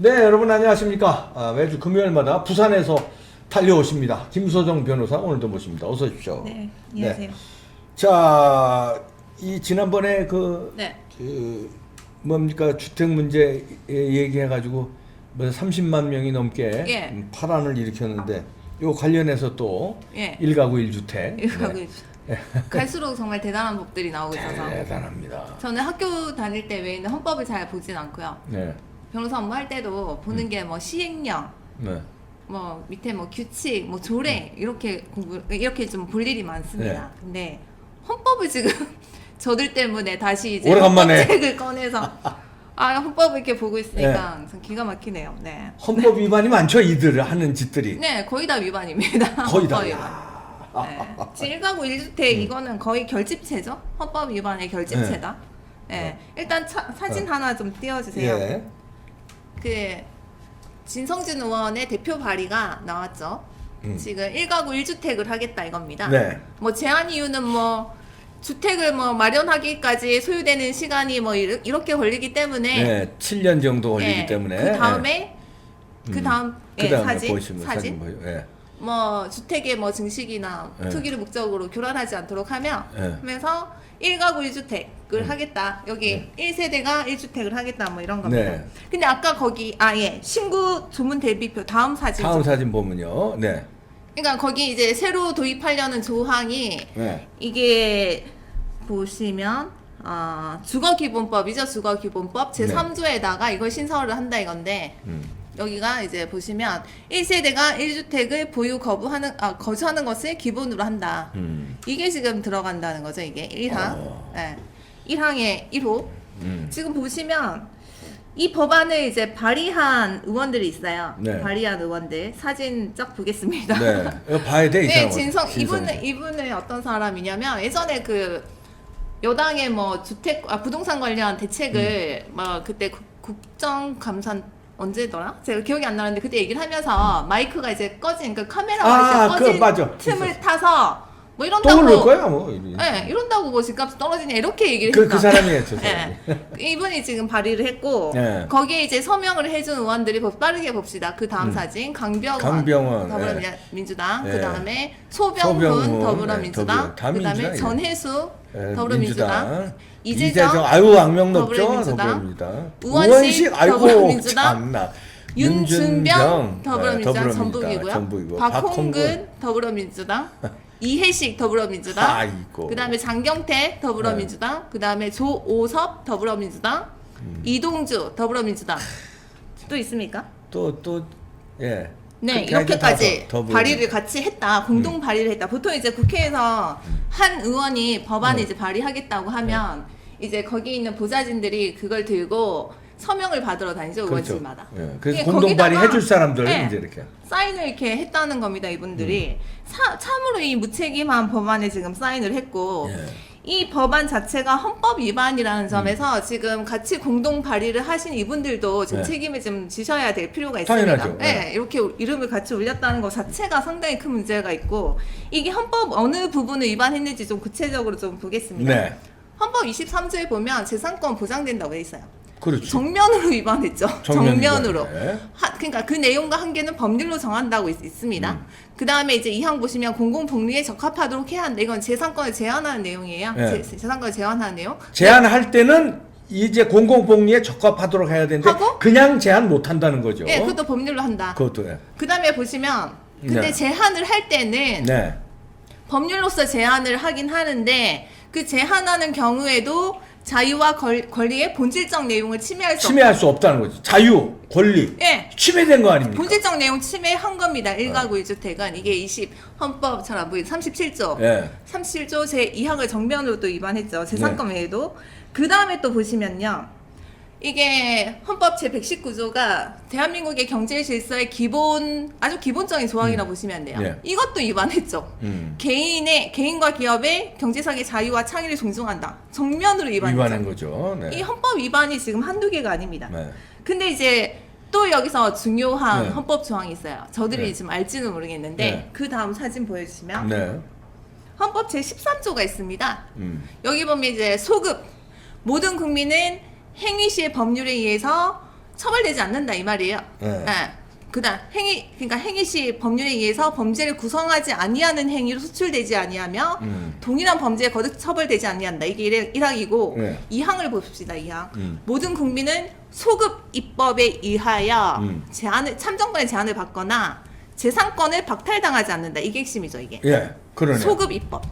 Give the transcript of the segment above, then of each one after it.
네, 여러분 안녕하십니까. 매주 금요일마다 부산에서 달려오십니다. 김소정 변호사 오늘도 모십니다. 어서 오십시오. 네, 안녕하세요. 네. 자, 이 지난번에 네. 뭡니까 주택 문제 얘기해가지고 뭐 30만 명이 넘게 예. 파란을 일으켰는데 요 관련해서 또 예. 1가구 1주택. 일가구 네. 갈수록 정말 대단한 법들이 나오고 있어서 대단합니다. 저는 학교 다닐 때 외에는 헌법을 잘 보진 않고요. 네. 변호사 업무 할 때도 보는 게 뭐 시행령, 네. 뭐 밑에 뭐 규칙, 뭐 조례 이렇게 좀 볼 일이 많습니다. 네. 근데 헌법을 지금 저들 때문에 다시 이제 오래간만에. 헌법책을 꺼내서 헌법을 이렇게 보고 있으니까 참 기가 막히네요. 네. 헌법 위반이 많죠, 이들 하는 짓들이. 네, 거의 다 위반입니다. 거의 다. 헌법 위반. 네. 지금 1가구 1주택 이거는 거의 결집체죠. 헌법 위반의 결집체다. 네. 일단 사진 하나 좀 띄워주세요. 예. 그 진성준 의원의 대표 발의가 나왔죠. 지금 1가구 1주택을 하겠다 이겁니다. 네. 뭐 제한 이유는 뭐 주택을 뭐 마련하기까지 소요되는 시간이 뭐 이렇게 걸리기 때문에 네, 7년 정도 걸리기 예, 때문에. 그 다음에 그다음에 보시면 사진 보여. 예. 뭐 주택의 뭐 증식이나 예. 투기를 목적으로 교란하지 않도록 하며 예. 하면서 1가구 1주택을 하겠다. 여기 1세대가 1주택을 하겠다 뭐 이런 겁니다. 네. 근데 아까 거기 신구 조문 대비표 다음 사진. 다음 사진 보면요. 네. 그러니까 거기 이제 새로 도입하려는 조항이 네. 이게 보시면 주거기본법이죠. 주거기본법 제3조에다가 이걸 신설을 한다 이건데 여기가 이제 보시면 1세대가 1주택을 보유 거주하는 것을 기본으로 한다. 이게 지금 들어간다는 거죠. 이게 1항. 네. 1항의 1호. 지금 보시면 이 법안을 이제 발의한 의원들이 있어요. 네. 발의한 의원들 사진 쫙 보겠습니다. 네. 이거 봐야 돼, 이 네, 사람. 이분은 어떤 사람이냐면 예전에 그 여당의 뭐 부동산 관련 대책을 막 그때 국정감사 언제더라? 제가 기억이 안 나는데 그때 얘기를 하면서 마이크가 이제 꺼진 그 카메라가 이제 꺼진 맞아. 틈을 있었어. 타서 뭐 똥을 넣을 이런다고 거야, 뭐. 네, 이런다고 뭐 집값 떨어지냐 이렇게 얘기를 그 했다. 사람이에요, 저 사람이. 네. 이분이 지금 발의를 했고 네. 거기에 이제 서명을 해준 의원들이 빠르게 봅시다. 그 다음 사진 강병원, 더불어민주당, 네. 그 다음에 소병훈 더불어민주당, 다 그 다음에 민주당이에요. 전혜수 네, 더불어민주당, 민주당. 이재정 아유, 악명 높죠. 더불어민주당, 더불어민주당. 우원식 아이고, 더불어민주당, 참나. 윤준병 더불어민주당 네, 전북이고요. 박홍근 더불어민주당, 이해식 더불어민주당, 아이고. 그 다음에 장경태 더불어민주당, 그 다음에 조오섭 더불어민주당, 이동주 더불어민주당 또 있습니까? 예. 네, 그렇게 이렇게까지 해서 더불어. 발의를 같이 했다. 공동 발의를 했다. 보통 이제 국회에서 한 의원이 법안을 이제 발의하겠다고 하면 이제 거기 있는 보좌진들이 그걸 들고 서명을 받으러 다니죠. 그렇죠. 의원실마다. 예. 그래서 예, 공동 발의 거기다가 해줄 사람들 네. 이제 이렇게. 사인을 이렇게 했다는 겁니다. 이분들이 참으로 이 무책임한 법안에 지금 사인을 했고 예. 이 법안 자체가 헌법 위반이라는 점에서 지금 같이 공동 발의를 하신 이분들도 좀 네. 책임을 좀 지셔야 될 필요가 있습니다. 당연하죠. 네, 네. 이렇게 이름을 같이 올렸다는 것 자체가 상당히 큰 문제가 있고 이게 헌법 어느 부분을 위반했는지 좀 구체적으로 좀 보겠습니다. 네. 헌법 23조에 보면 재산권 보장된다고 돼 있어요. 그렇죠. 정면으로 위반했죠. 정면으로. 네. 그러니까 그 내용과 한계는 법률로 정한다고 있습니다. 그 다음에 이제 이 항 보시면 공공복리에 적합하도록 해야 한다. 이건 재산권을 제한하는 내용이에요. 네. 재산권을 제한하는 내용. 제한할 때는 이제 공공복리에 적합하도록 해야 되는데 하고? 그냥 제한 못 한다는 거죠. 예, 그것도 법률로 한다. 그것도 예. 그 다음에 보시면 근데 네. 제한을 할 때는 네. 법률로서 제한을 하긴 하는데 그 제한하는 경우에도 자유와 권리의 본질적 내용을 침해할 수 없다는 거죠. 자유, 권리. 예. 침해된 거 아닙니까? 본질적 내용 침해한 겁니다. 1가구 1주택은 이게 헌법 잘 안 보이죠. 37조. 예. 37조 제2항을 정면으로 또 위반했죠. 재산권 외에도. 그 다음에 또 보시면요. 이게 헌법 제119조가 대한민국의 경제 질서의 아주 기본적인 조항이라고 보시면 돼요. 예. 이것도 위반했죠. 개인과 기업의 경제상의 자유와 창의를 존중한다. 정면으로 위반했죠. 위반한 거죠. 네. 이 헌법 위반이 지금 한두 개가 아닙니다. 네. 근데 이제 또 여기서 중요한 네. 헌법 조항이 있어요. 저들이 네. 지금 알지는 모르겠는데 네. 그 다음 사진 보여주시면 네. 헌법 제13조가 있습니다. 여기 보면 이제 소급 모든 국민은 행위 시의 법률에 의해서 처벌되지 않는다 이 말이에요. 네. 그다음 그러니까 행위시 법률에 의해서 범죄를 구성하지 아니하는 행위로 소출되지 아니하며 동일한 범죄에 거듭 처벌되지 아니한다. 이게 1항이고 네. 2항을 봅시다. 2항. 모든 국민은 소급 입법에 의하여 참정권의 제한을 받거나 재산권을 박탈당하지 않는다. 이게 핵심이죠. 이게. 예, 그러네. 소급 입법.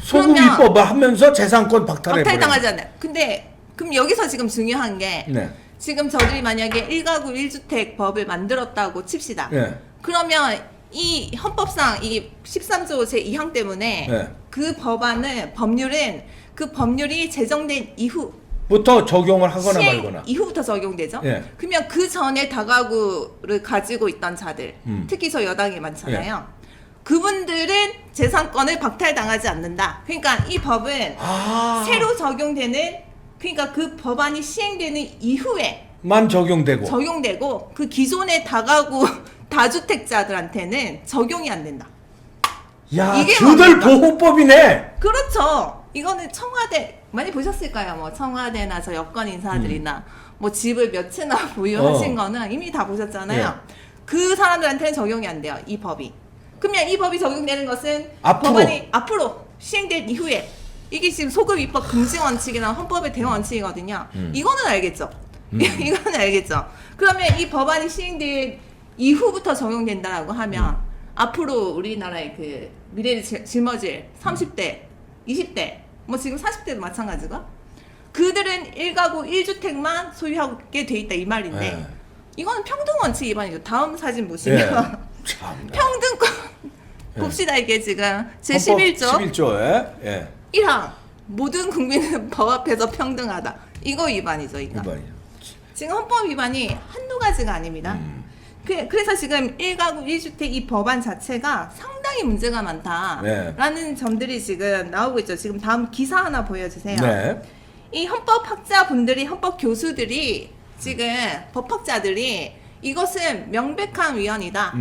소급 그러면 입법을 하면서 재산권 박탈당하지 않아요. 근데 그럼 여기서 지금 중요한 게 네. 지금 저들이 만약에 1가구 1주택 법을 만들었다고 칩시다. 예. 그러면 이 헌법상 이 13조 제2항 때문에 네. 그 법률은 그 법률이 제정된 이후 부터 적용을 하거나 시행 말거나. 이후부터 적용되죠. 예. 그러면 그 전에 다가구를 가지고 있던 자들, 특히 저 여당이 많잖아요. 그분들은 재산권을 박탈당하지 않는다. 그러니까 이 법은 새로 적용되는, 그러니까 그 법안이 시행되는 이후에 만 적용되고. 적용되고 그 기존의 다가구 다주택자들한테는 적용이 안 된다. 야, 이게 주들 뭡니까? 보호법이네. 그렇죠. 이거는 청와대 많이 보셨을까요? 뭐 청와대나 저 여권 인사들이나 뭐 집을 몇 채나 보유하신 거는 이미 다 보셨잖아요. 예. 그 사람들한테는 적용이 안 돼요. 이 법이. 그러면 이 법이 적용되는 것은 앞으로. 법안이 앞으로 시행된 이후에 이게 지금 소급 입법 금지 원칙이나 헌법의 대응 원칙이거든요. 이거는 알겠죠. 이거는 알겠죠. 그러면 이 법안이 시행된 이후부터 적용된다라고 하면 앞으로 우리나라의 그 미래를 짊어질 30대, 20대, 뭐 지금 40대도 마찬가지고 그들은 1가구 1주택만 소유하게 돼 있다 이 말인데 네. 이거는 평등 원칙 위반이죠. 다음 사진 보시면 참. 평등권 봅시다. 이게 지금 제 11조 11조에 예. 1항 모든 국민은 법 앞에서 평등하다. 이거 위반이죠. 이거. 위반이요. 지금 헌법 위반이 한두 가지가 아닙니다. 그래서 지금 1가구 1주택 이 법안 자체가 상당히 문제가 많다라는 점들이 지금 나오고 있죠. 지금 다음 기사 하나 보여주세요. 네. 이 헌법학자분들이, 헌법 교수들이 지금 법학자들이 이것은 명백한 위헌이다.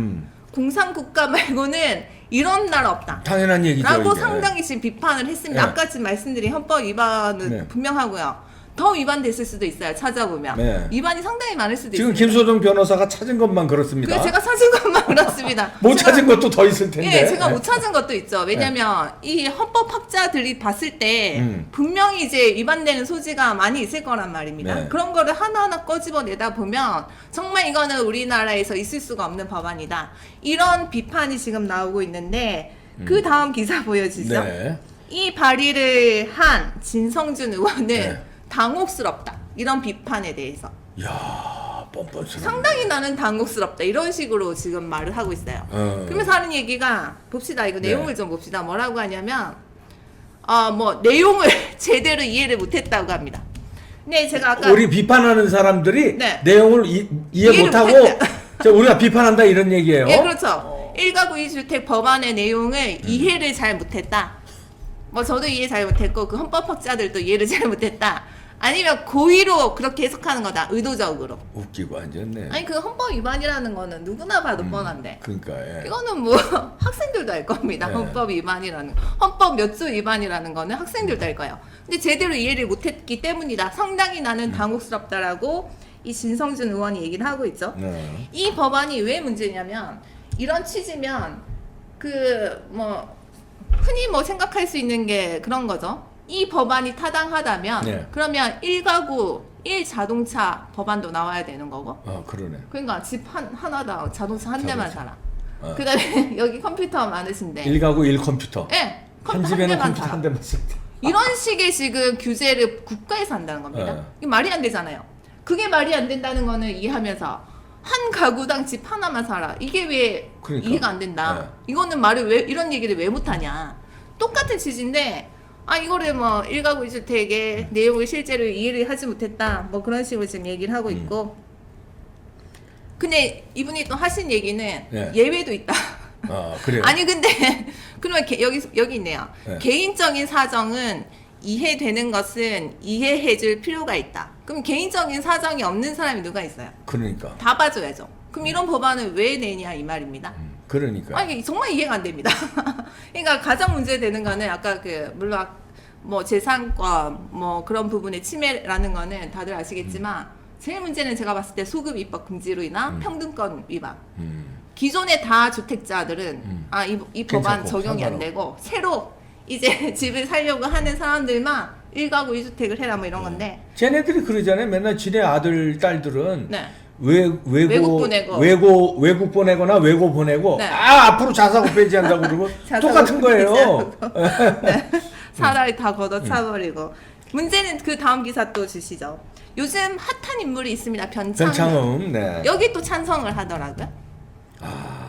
공산국가 말고는 이런 나라 없다. 당연한 얘기죠. 라고 이게. 상당히 지금 비판을 했습니다. 네. 아까 지금 말씀드린 헌법 위반은 네. 분명하고요. 더 위반됐을 수도 있어요. 찾아보면. 네. 위반이 상당히 많을 수도 지금 있습니다. 김소정 변호사가 찾은 것만 그렇습니다. 제가 찾은 것만 그렇습니다. 못 제가- 찾은 것도 더 있을 텐데. 예, 제가 못 찾은 것도 있죠. 왜냐면 이 헌법학자들이 봤을 때 분명히 이제 위반되는 소지가 많이 있을 거란 말입니다. 네. 그런 거를 하나하나 꺼집어내다 보면 정말 이거는 우리나라에서 있을 수가 없는 법안이다. 이런 비판이 지금 나오고 있는데 그 다음 기사 보여주시죠. 네. 이 발의를 한 진성준 의원은 네. 당혹스럽다. 이런 비판에 대해서. 야, 뻔뻔스러워. 상당히 나는 당혹스럽다. 이런 식으로 지금 말을 하고 있어요. 그러면서 하는 얘기가 봅시다. 이거 네. 내용을 좀 봅시다. 뭐라고 하냐면 뭐 내용을 제대로 이해를 못했다고 합니다. 네, 제가 아까 우리 비판하는 사람들이 네. 내용을 이해 이해를 못하고 못했다. 우리가 비판한다 이런 얘기예요. 예, 그렇죠. 1가구 1주택 법안의 내용을 이해를 잘 못했다. 뭐 저도 이해 잘 못했고 그 헌법학자들도 이해를 잘 못했다. 아니면 고의로 그렇게 해석하는 거다. 의도적으로. 웃기고 앉았네. 아니 그 헌법 위반이라는 거는 누구나 봐도 뻔한데. 그러니까 예. 이거는 뭐 학생들도 알 겁니다. 네. 헌법 위반이라는 헌법 몇 조 위반이라는 거는 학생들도 알 거예요. 근데 제대로 이해를 못했기 때문이다. 상당히 나는 당혹스럽다라고 이 진성준 의원이 얘기를 하고 있죠. 네. 이 법안이 왜 문제냐면 이런 취지면 그 뭐 흔히 뭐 생각할 수 있는 게 그런 거죠. 이 법안이 타당하다면 네. 그러면 1가구 1자동차 법안도 나와야 되는 거고. 그러네. 그러니까 집 하나다 자동차 한 대만 자동차. 사라. 그다음에 여기 컴퓨터 많으신데. 1가구 1컴퓨터. 예. 한 집에는 컴퓨터 한 대만 쓸 때. 이런 식의 지금 규제를 국가에서 한다는 겁니다. 네. 이게 말이 안 되잖아요. 그게 말이 안 된다는 거는 이해하면서 한 가구당 집 하나만 사라. 이게 왜 그러니까. 이해가 안 된다. 네. 이거는 말을 왜 이런 얘기를 왜 못하냐. 똑같은 취지인데 이거를 뭐 1가구 1주택의 내용을 실제로 이해를 하지 못했다. 뭐 그런 식으로 지금 얘기를 하고 있고. 근데 이분이 또 하신 얘기는 네. 예외도 있다. 그래요. 아니 근데 그러면 여기 있네요. 네. 개인적인 사정은 이해되는 것은 이해해줄 필요가 있다. 그럼 개인적인 사정이 없는 사람이 누가 있어요? 그러니까. 다 봐줘야죠. 그럼 이런 법안을 왜 내냐 이 말입니다. 그러니까. 아니 정말 이해가 안 됩니다. 그러니까 가장 문제되는 거는 아까 물론 뭐 재산권 뭐 그런 부분의 침해라는 거는 다들 아시겠지만 제일 문제는 제가 봤을 때 소급 입법 금지로 인한 평등권 위반. 음. 기존의 다주택자들은 이 법안 괜찮고, 적용이 안 상관없고. 되고 새로 이제 집을 살려고 하는 사람들만 1가구 1주택을 해라 뭐 이런 건데 쟤네들이 그러잖아요. 맨날 지네 아들 딸들은 네. 외국 보내고. 외국 보내거나 외고 보내고 네. 앞으로 자사고 폐지한다고 그러고 자사고 똑같은 거예요. 네. 사다리 다 걷어차버리고 문제는 그 다음 기사 또 주시죠. 요즘 핫한 인물이 있습니다. 변창흠. 네. 여기 또 찬성을 하더라고요.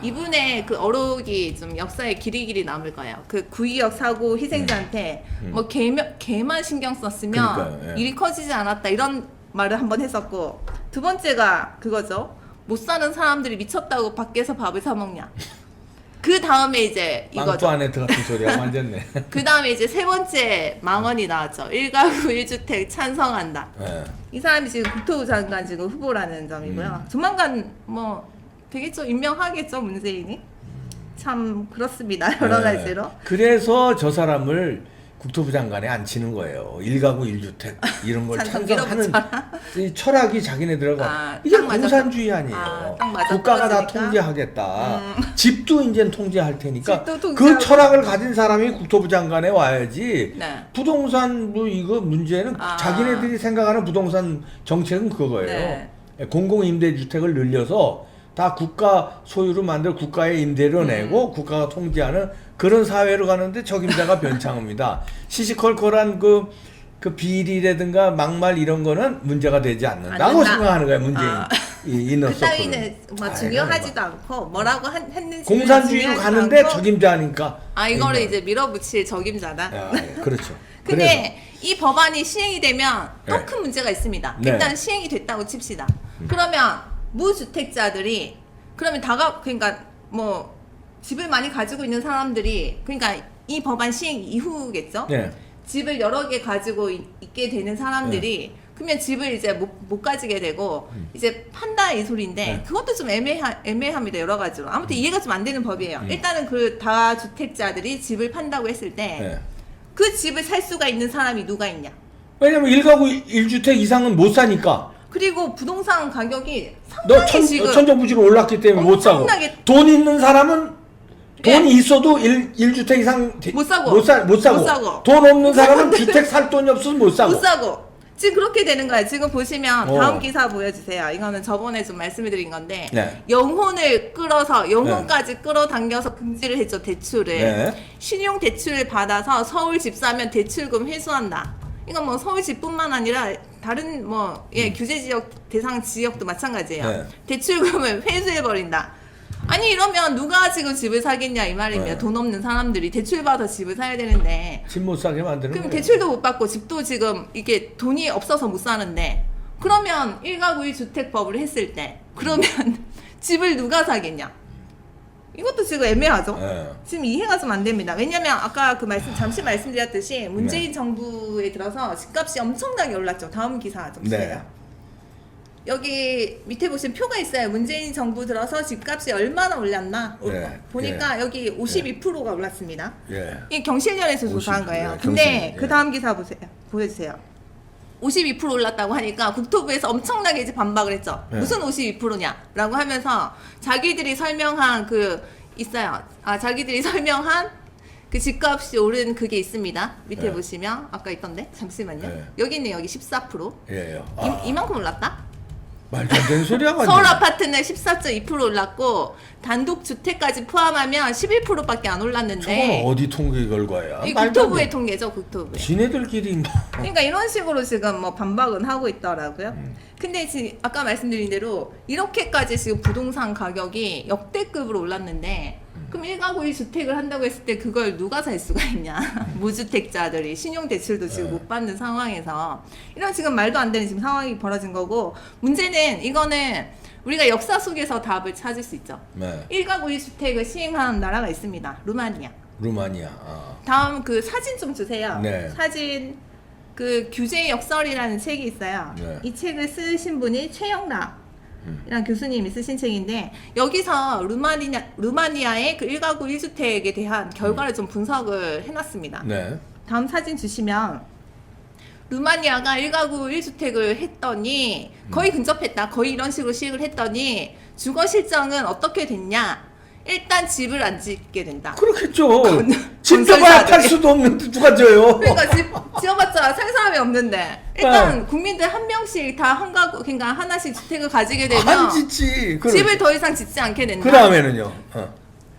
이분의 그 어록이 좀 역사에 길이길이 남을 거예요. 그 구의역 사고 희생자한테 뭐 개만 신경 썼으면 그러니까요, 예. 일이 커지지 않았다 이런 말을 한번 했었고 두 번째가 그거죠. 못 사는 사람들이 미쳤다고 밖에서 밥을 사 먹냐. 그 다음에 이제 망토 이거죠. 안에 들어간 소리하고 앉았네. 그 다음에 이제 세 번째 망언이 나왔죠. 1가구 1주택 찬성한다. 네. 이 사람이 지금 국토부 장관 지금 후보라는 점이고요. 조만간 뭐 되겠죠. 임명하겠죠. 문재인이. 참 그렇습니다. 여러 네. 가지로. 그래서 저 사람을 국토부 장관에 앉히는 거예요. 1가구 1주택 이런 걸 찬성 찬성하는 이 철학이 자기네들하고 이게 딱 맞아. 공산주의 아니에요. 딱 맞아 국가가 다 떨어지니까. 통제하겠다. 집도 이제 통제할 테니까 집도 통제하고. 그 철학을 가진 사람이 국토부 장관에 와야지. 네. 부동산 뭐 이거 문제는 자기네들이 생각하는 부동산 정책은 그거예요. 네. 공공임대주택을 늘려서 다 국가 소유로 만들 국가의 임대료 내고 국가가 통제하는 그런 사회로 가는데 적임자가 변창흠이다. 시시콜콜한 그 비리라든가 막말 이런 거는 문제가 되지 않는다고 된다. 생각하는 거야 문재인 이 인너 그 서클은. 따위는 뭐 중요하지도 않고 뭐라고 했는지 공산주의로 가는데 적임자니까. 이거를 이제 밀어붙일 적임자다. 그렇죠. 근데 이 법안이 시행이 되면 또 네. 큰 문제가 있습니다. 네. 일단 시행이 됐다고 칩시다. 그러면 무주택자들이 그러면 그러니까 뭐 집을 많이 가지고 있는 사람들이 그러니까 이 법안 시행 이후겠죠. 네. 집을 여러 개 가지고 있게 되는 사람들이 그러면 집을 이제 못 가지게 되고 이제 판다 이 소리인데 네. 그것도 좀 애매합니다. 여러 가지로. 아무튼 이해가 좀 안 되는 법이에요. 일단은 그 다주택자들이 집을 판다고 했을 때 그 집을 살 수가 있는 사람이 누가 있냐. 왜냐면 1가구 1주택 이상은 못 사니까. 그리고 부동산 가격이 너 상당히 지금 천정부지로 올랐기 때문에 못 사고. 엄청나게- 돈 있는 사람은 예. 돈이 있어도 1주택 이상 못 사고. 못 사고. 못 사고. 돈 없는 사람은 주택 살 돈이 없어서 못 사고. 못 사고. 지금 그렇게 되는 거예요. 지금 보시면 어. 다음 기사 보여주세요. 이거는 저번에 좀 말씀드린 건데 네. 영혼을 끌어서 영혼까지 끌어당겨서 금지를 했죠. 대출을. 네. 신용 대출을 받아서 서울 집 사면 대출금 회수한다. 이건 뭐 서울 집뿐만 아니라 다른 뭐 규제 지역 대상 지역도 마찬가지예요. 네. 대출금을 회수해 버린다. 아니 이러면 누가 지금 집을 사겠냐 이 말입니다. 네. 돈 없는 사람들이 대출 받아서 집을 사야 되는데 집 못 사게 만드는 그럼 거예요. 대출도 못 받고 집도 지금 이게 돈이 없어서 못 사는데 그러면 1가구 1주택법을 했을 때 그러면 집을 누가 사겠냐? 이것도 지금 애매하죠. 네. 지금 이해가 좀 안 됩니다. 왜냐면 아까 그 잠시 말씀드렸듯이 문재인 정부에 들어서 집값이 엄청나게 올랐죠. 다음 기사 좀 주세요. 네. 여기 밑에 보시면 표가 있어요. 문재인 정부 들어서 집값이 얼마나 올랐나 네. 보니까 여기 52%가 올랐습니다. 예. 이 경실련에서 조사한 50, 거예요. 네, 근데 경실련, 그 다음 기사 보여주세요. 52% 올랐다고 하니까 국토부에서 엄청나게 이제 반박을 했죠. 네. 무슨 52%냐라고 하면서 자기들이 설명한 있어요. 자기들이 설명한 그 집값이 오른 그게 있습니다. 밑에 네. 보시면 아까 있던데 잠시만요. 네. 여기 있네. 여기 14%. 예. 이만큼 올랐다? 말도 안 되는 소리야. 서울 아파트는 14.2% 올랐고 단독 주택까지 포함하면 11%밖에 안 올랐는데 저건 어디 통계 결과야? 이 말도 안 국토부의 돼. 통계죠, 국토부. 지네들끼리 뭐. 그러니까 이런 식으로 지금 뭐 반박은 하고 있더라고요. 근데 지금 아까 말씀드린 대로 이렇게까지 지금 부동산 가격이 역대급으로 올랐는데 그럼 1가구 1주택을 한다고 했을 때 그걸 누가 살 수가 있냐. 무주택자들이 신용대출도 지금 못 받는 상황에서 이런 지금 말도 안 되는 지금 상황이 벌어진 거고 문제는 이거는 우리가 역사 속에서 답을 찾을 수 있죠. 네. 1가구 1주택을 시행한 나라가 있습니다. 루마니아. 루마니아. 다음 그 사진 좀 주세요. 네. 사진 그 규제 역설이라는 책이 있어요. 네. 이 책을 쓰신 분이 최영락이라는 교수님이 쓰신 책인데 여기서 루마니아의 그 1가구 1주택에 대한 결과를 좀 분석을 해놨습니다. 네. 다음 사진 주시면 루마니아가 1가구 1주택을 했더니 거의 근접했다. 거의 이런 식으로 시행을 했더니 주거 실정은 어떻게 됐냐? 일단 집을 안 짓게 된다. 그렇겠죠. 집 건설사들이. 줘봐야 팔 수도 없는데 누가 줘요? 그러니까 지어봤자 살 사람이 없는데 일단 국민들 한 명씩 다 한 가구 그러니까 하나씩 주택을 가지게 되면 안 짓지. 집을 더 이상 짓지 않게 된다. 그 다음에는요.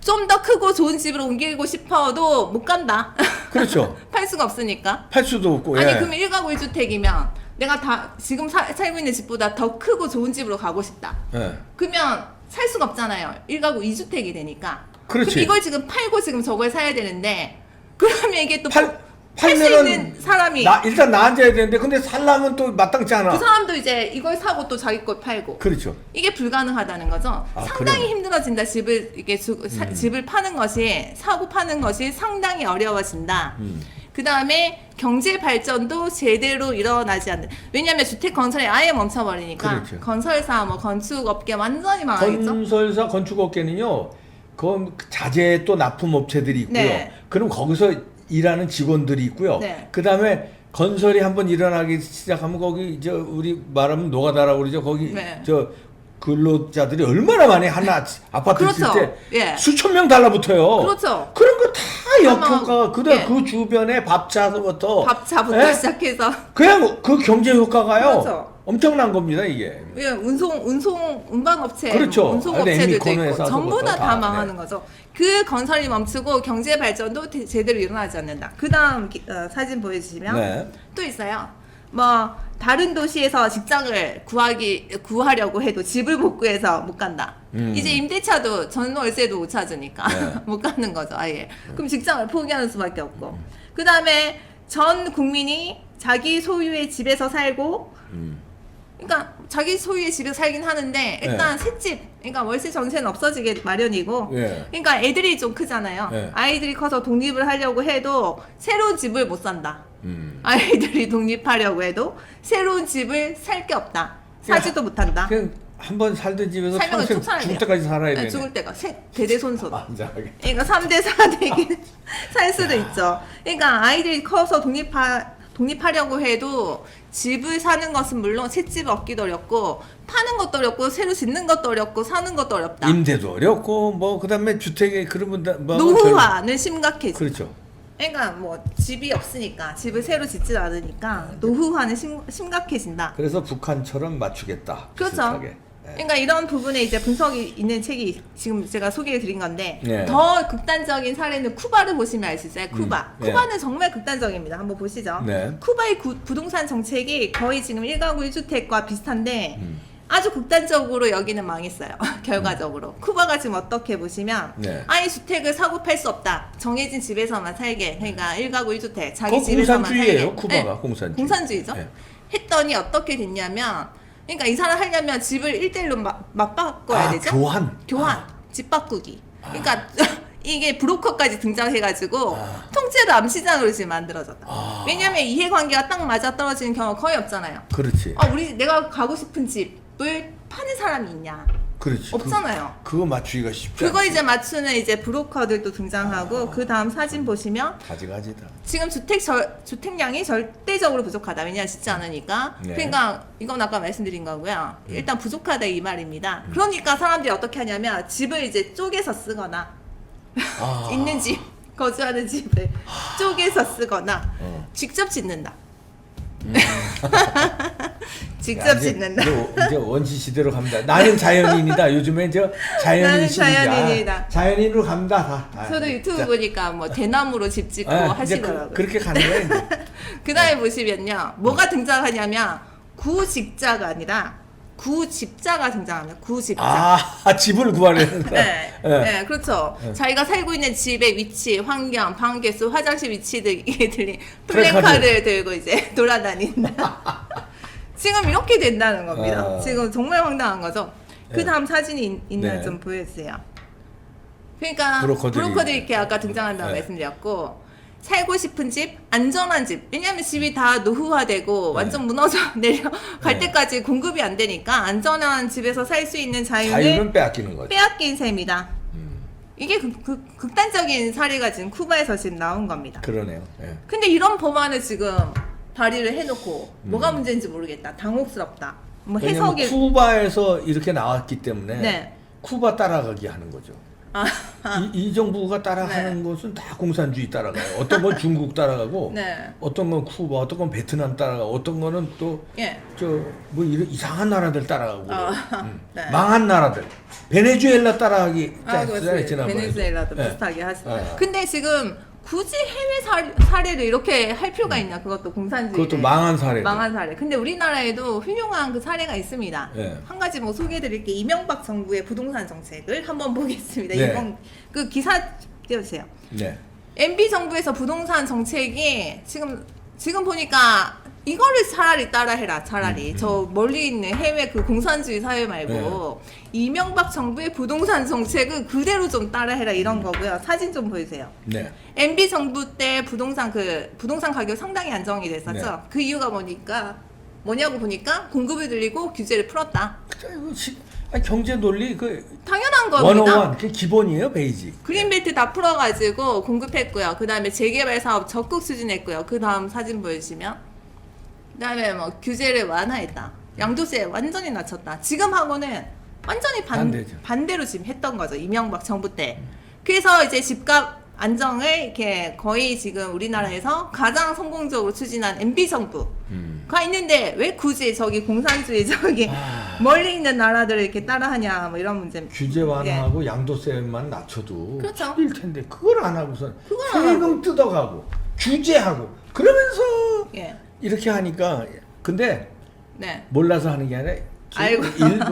좀 더 크고 좋은 집으로 옮기고 싶어도 못 간다. 그렇죠. 팔 수가 없으니까. 팔 수도 없고. 아니 예. 그러면 1가구 1주택이면 내가 다 지금 살고 있는 집보다 더 크고 좋은 집으로 가고 싶다. 예. 그러면 살 수가 없잖아요. 1가구 2주택이 되니까. 그렇지. 그럼 이걸 지금 팔고 지금 저걸 사야 되는데 그러면 이게 또 팔 수 팔면은 있는 사람이 일단 나 앉아야 되는데 근데 살려면 또 마땅치 않아. 그 사람도 이제 이걸 사고 또 자기 걸 팔고. 그렇죠. 이게 불가능하다는 거죠. 아, 상당히 그래요? 힘들어진다. 집을 이게 집을 파는 것이 사고 파는 것이 상당히 어려워진다. 그 다음에 경제 발전도 제대로 일어나지 않는. 왜냐하면 주택 건설이 아예 멈춰버리니까 그렇죠. 건설사, 뭐 건축업계 완전히 망하겠죠. 건설사 건축업계는요. 그 자재 또 납품업체들이 있고요. 네. 그럼 거기서 일하는 직원들이 있고요. 네. 그 다음에 건설이 한번 일어나기 시작하면 거기 저 우리 말하면 노가다라고 그러죠. 거기 네. 저 근로자들이 얼마나 많이 하나 아파트 그렇죠. 질 때 예. 수천 명 달라붙어요. 그렇죠. 그런 거 다 역효과 그다음 예. 그 주변에 밥차부터 밥차부터 예? 시작해서 그냥 그 경제 효과가요. 그렇죠. 엄청난 겁니다 이게. 예, 운송업체, 그렇죠. 운송업체들도 엠미콘에서 있고 하는 전부 것도 다 다, 망하는 네. 거죠. 그 건설이 멈추고 경제 발전도 제대로 일어나지 않는다. 그 다음 사진 보여주시면 네. 또 있어요. 뭐 다른 도시에서 직장을 구하려고 해도 집을 못 구해서 못 간다. 이제 임대차도 전월세도 못 찾으니까 네. 못 가는 거죠. 아예. 그럼 직장을 포기하는 수밖에 없고. 그 다음에 전 국민이 자기 소유의 집에서 살고. 그러니까 자기 소유의 집에서 살긴 하는데 일단 새집, 그러니까 월세 전세는 없어지게 마련이고. 예. 그러니까 애들이 좀 크잖아요. 네. 아이들이 커서 독립을 하려고 해도 새로운 집을 못 산다. 아이들이 독립하려고 해도 새로운 집을 살 게 없다. 사지도 못한다. 그냥 한번 살던 집에서 살면 평생 쭉 살아야 죽을 돼요. 때까지 살아야 네, 되네. 죽을 때가 대대손손. 안전하게. 그러니까 3대 4대기 살 수도 있죠. 그러니까 아이들이 커서 독립하려고 해도 집을 사는 것은 물론 새집을 얻기도 어렵고 파는 것도 어렵고 새로 짓는 것도 어렵고 사는 것도 어렵다. 임대도 어렵고 뭐 그다음에 주택에 그런 분들 뭐 노후화는 심각해져. 그렇죠. 그러니까 뭐 집이 없으니까 집을 새로 짓지 않으니까 노후화는 심각해진다. 그래서 북한처럼 맞추겠다. 그렇죠. 비슷하게. 네. 그러니까 이런 부분에 이제 분석이 있는 책이 지금 제가 소개해 드린 건데 네. 더 극단적인 사례는 쿠바를 보시면 알 수 있어요. 쿠바. 네. 쿠바는 정말 극단적입니다. 한번 보시죠. 네. 쿠바의 부동산 정책이 거의 지금 1가구 1주택과 비슷한데 아주 극단적으로 여기는 망했어요. 결과적으로. 쿠바가 지금 어떻게 보시면 네. 아예 주택을 사고 팔 수 없다. 정해진 집에서만 살게. 그러니까 1가구 1주택 자기 그거 집에서만 공산주의예요, 살게. 쿠바가. 공산주의. 공산주의죠. 네. 했더니 어떻게 됐냐면 그러니까 이사를 하려면 집을 1대1로 맞바꿔야 되죠. 교환. 집 바꾸기. 그러니까 이게 브로커까지 등장해가지고 통째로 암시장으로 지금 만들어졌다. 왜냐면 이해관계가 딱 맞아 떨어지는 경우가 거의 없잖아요. 그렇지. 내가 가고 싶은 집을 파는 사람이 있냐? 그렇지. 없잖아요. 그거 맞추기가 쉽지 그거 않지. 이제 맞추는 이제 브로커들도 등장하고 그 다음 사진 보시면 가지가지다. 지금 주택량이 절대적으로 부족하다. 왜냐하면 짓지 않으니까. 네. 그러니까 이건 아까 말씀드린 거고요. 일단 부족하다 이 말입니다. 그러니까 사람들이 어떻게 하냐면 집을 이제 쪼개서 쓰거나 있는 집, 거주하는 집을 쪼개서 쓰거나 직접 짓는다. 직접 야, 이제 짓는다. 이제 원시 시대로 갑니다. 나는 자연인이다. 요즘에 저 자연인 나는 시대야. 자연인이다. 자연인으로 갑니다. 다. 저도 유튜브 자, 보니까 뭐 대나무로 집 짓고 이제 하시더라고요. 그렇게 가는 거야 이제. 그 다음에 보시면요. 뭐가 등장하냐면 구직자가 아니라 구집자가 등장합니다. 구집자. 집을 구하려는. 네, 네, 그렇죠. 자기가 살고 있는 집의 위치, 환경, 방 개수, 화장실 위치 등이 들린 플래카드를 들고 이제 돌아다닌다. 지금 이렇게 된다는 겁니다. 지금 정말 황당한 거죠. 그 다음 사진이 있는 네. 좀 보여주세요. 그러니까 브로커들이 이렇게 아까 등장한다고 네. 말씀드렸고 살고 싶은 집, 안전한 집. 왜냐하면 집이 다 노후화되고 완전 무너져 내려갈 때까지 공급이 안 되니까 안전한 집에서 살 수 있는 자유는 빼앗기는 거죠. 빼앗긴 셈이다. 이게 극단적인 사례가 지금 쿠바에서 지금 나온 겁니다. 그러네요. 예. 근데 이런 법안을 지금 발의를 해놓고 뭐가 문제인지 모르겠다. 당혹스럽다. 뭐 왜냐면 해석이 쿠바에서 이렇게 나왔기 때문에 네. 쿠바 따라가기 하는 거죠. 아, 이 정부가 따라가는 것은 다 공산주의 따라가요. 어떤 건 중국 따라가고, 네. 어떤 건 쿠바, 어떤 건 베트남 따라가고, 어떤 거는 또 예. 뭐 이런 이상한 나라들 따라가고, 네. 망한 나라들, 베네수엘라 따라가기 그렇지. 지난번에. 베네수엘라도 네. 비슷하게 하시죠. 네. 근데 지금 굳이 해외 사례를 이렇게 할 필요가 있냐? 그것도 공산주의. 그것도 망한 사례. 망한 사례. 근데 우리나라에도 훌륭한 그 사례가 있습니다. 네. 한 가지 뭐 소개해드릴게요. 이명박 정부의 부동산 정책을 한번 보겠습니다. 네. 이번 그 기사 띄워주세요. 네. MB 정부에서 부동산 정책이 지금 보니까 이거를 차라리 따라해라. 차라리 저 멀리 있는 해외 그 공산주의 사회 말고 이명박 정부의 부동산 정책을 그대로 좀 따라해라 이런 거고요. 사진 좀 보여주세요. 네. MB 정부 때 부동산 가격 상당히 안정이 됐었죠. 네. 그 이유가 뭐냐고 보니까 공급을 늘리고 규제를 풀었다. 경제 논리 당연한 겁니다. 101 그게 기본이에요, 베이직. 그린벨트 다 풀어가지고 공급했고요. 그 다음에 재개발 사업 적극 추진했고요. 그 다음 사진 보여주시면 그 다음에 뭐 규제를 완화했다. 양도세 완전히 낮췄다. 지금하고는 완전히 반대죠. 반대로 지금 했던 거죠. 이명박 정부 때. 그래서 이제 집값 안정을 이렇게 거의 지금 우리나라에서 가장 성공적으로 추진한 MB 정부가 있는데 왜 굳이 저기 공산주의 저기 멀리 있는 나라들을 이렇게 따라하냐 뭐 이런 문제입니다. 규제 완화하고 양도세만 낮춰도 그렇죠. 일 텐데 그걸 안 하고선 그걸 안 세금 뜯어가고 규제하고 그러면서 예. 이렇게 하니까 근데 네. 몰라서 하는 게 아니라 아이고.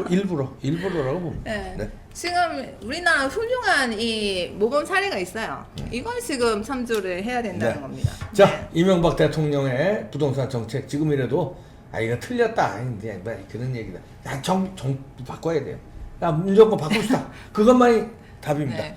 일부러라고 봅니다. 네. 네. 지금 우리나라 훌륭한 이 모범 사례가 있어요. 이걸 지금 참조를 해야 된다는 네. 겁니다. 자, 네. 이명박 대통령의 부동산 정책 지금이라도 이거 틀렸다. 이제 그런 얘기다. 정 바꿔야 돼요. 문정권 바꿉시다. 그것만이 답입니다. 네.